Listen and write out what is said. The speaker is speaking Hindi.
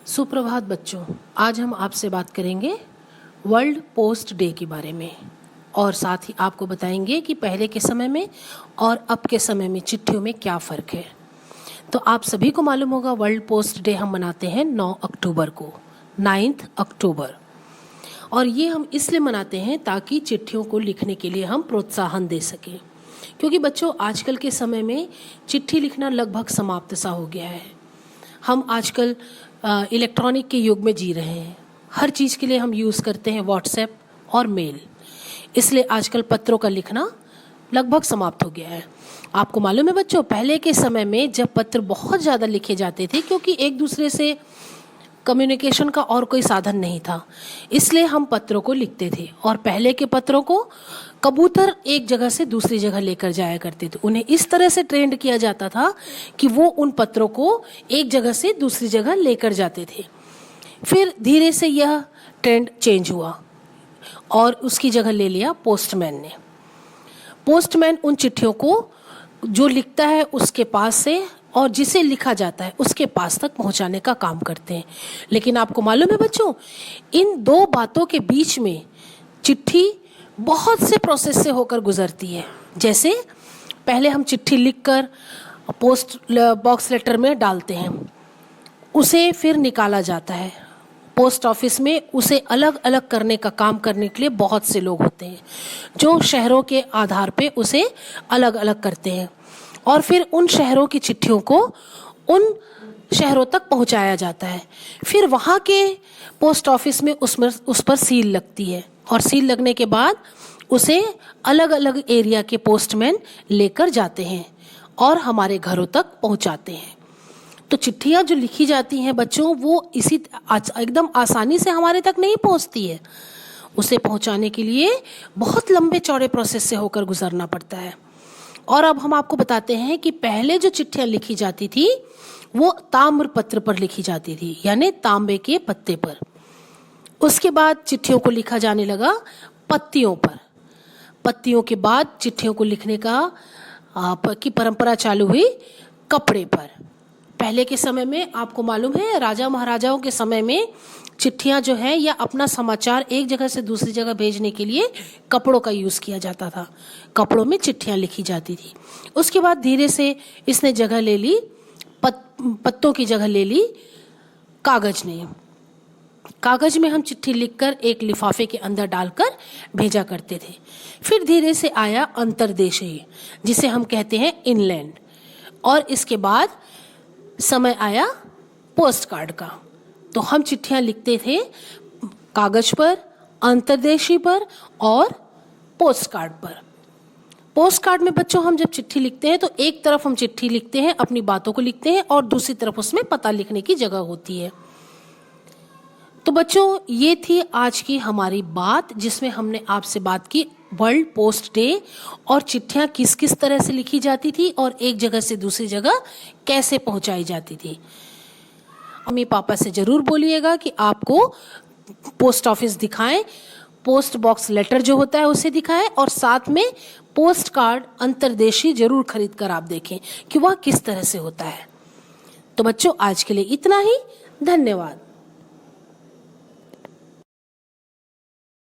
सुप्रभात बच्चों, आज हम आपसे बात करेंगे वर्ल्ड पोस्ट डे के बारे में और साथ ही आपको बताएंगे कि पहले के समय में और अब के समय में चिट्ठियों में क्या फ़र्क है। तो आप सभी को मालूम होगा वर्ल्ड पोस्ट डे हम मनाते हैं 9 अक्टूबर को, 9 अक्टूबर। और ये हम इसलिए मनाते हैं ताकि चिट्ठियों को लिखने के लिए हम प्रोत्साहन दे सकें, क्योंकि बच्चों आजकल के समय में चिट्ठी लिखना लगभग समाप्त सा हो गया है। हम आजकल इलेक्ट्रॉनिक के युग में जी रहे हैं। हर चीज़ के लिए हम यूज़ करते हैं व्हाट्सएप और मेल, इसलिए आजकल पत्रों का लिखना लगभग समाप्त हो गया है। आपको मालूम है बच्चों, पहले के समय में जब पत्र बहुत ज़्यादा लिखे जाते थे, क्योंकि एक दूसरे से कम्युनिकेशन का और कोई साधन नहीं था, इसलिए हम पत्रों को लिखते थे। और पहले के पत्रों को कबूतर एक जगह से दूसरी जगह लेकर जाया करते थे। उन्हें इस तरह से ट्रेंड किया जाता था कि वो उन पत्रों को एक जगह से दूसरी जगह लेकर जाते थे। फिर धीरे से यह ट्रेंड चेंज हुआ और उसकी जगह ले लिया पोस्टमैन ने। पोस्टमैन उन चिट्ठियों को जो लिखता है उसके पास से और जिसे लिखा जाता है उसके पास तक पहुंचाने का काम करते हैं। लेकिन आपको मालूम है बच्चों, इन दो बातों के बीच में चिट्ठी बहुत से प्रोसेस से होकर गुजरती है। जैसे पहले हम चिट्ठी लिखकर पोस्ट बॉक्स लेटर में डालते हैं, उसे फिर निकाला जाता है पोस्ट ऑफिस में। उसे अलग अलग करने का काम करने के लिए बहुत से लोग होते हैं जो शहरों के आधार पे उसे अलग अलग करते हैं और फिर उन शहरों की चिट्ठियों को उन शहरों तक पहुंचाया जाता है। फिर वहाँ के पोस्ट ऑफिस में उस पर सील लगती है और सील लगने के बाद उसे अलग अलग एरिया के पोस्टमैन लेकर जाते हैं और हमारे घरों तक पहुंचाते हैं। तो चिट्ठियाँ जो लिखी जाती हैं बच्चों, वो इसी एकदम आसानी से हमारे तक नहीं पहुंचती है। उसे पहुंचाने के लिए बहुत लंबे चौड़े प्रोसेस से होकर गुजरना पड़ता है। और अब हम आपको बताते हैं कि पहले जो चिट्ठियाँ लिखी जाती थी वो ताम्र पत्र पर लिखी जाती थी, यानी तांबे के पत्ते पर। उसके बाद चिट्ठियों को लिखा जाने लगा पत्तियों पर। पत्तियों के बाद चिट्ठियों को लिखने की परंपरा चालू हुई कपड़े पर। पहले के समय में आपको मालूम है, राजा महाराजाओं के समय में चिट्ठियां जो है या अपना समाचार एक जगह से दूसरी जगह भेजने के लिए कपड़ों का यूज़ किया जाता था। कपड़ों में चिट्ठियां लिखी जाती थी। उसके बाद धीरे से इसने जगह ले ली, पत्तों की जगह ले ली कागज ने। कागज में हम चिट्ठी लिखकर एक लिफाफे के अंदर डालकर भेजा करते थे। फिर धीरे से आया अंतर्देशीय, जिसे हम कहते हैं इनलैंड। और इसके बाद समय आया पोस्ट कार्ड का। तो हम चिट्ठियां लिखते थे कागज पर, अंतर्देशीय पर और पोस्ट कार्ड पर। पोस्ट कार्ड में बच्चों हम जब चिट्ठी लिखते हैं तो एक तरफ हम चिट्ठी लिखते हैं, अपनी बातों को लिखते हैं, और दूसरी तरफ उसमें पता लिखने की जगह होती है। तो बच्चों ये थी आज की हमारी बात, जिसमें हमने आपसे बात की वर्ल्ड पोस्ट डे और चिट्ठियां किस किस तरह से लिखी जाती थी और एक जगह से दूसरी जगह कैसे पहुंचाई जाती थी। मम्मी पापा से जरूर बोलिएगा कि आपको पोस्ट ऑफिस दिखाएं, पोस्ट बॉक्स लेटर जो होता है उसे दिखाएं, और साथ में पोस्ट कार्ड अंतर्देशीय जरूर खरीद कर आप देखें कि वह किस तरह से होता है। तो बच्चों आज के लिए इतना ही। धन्यवाद।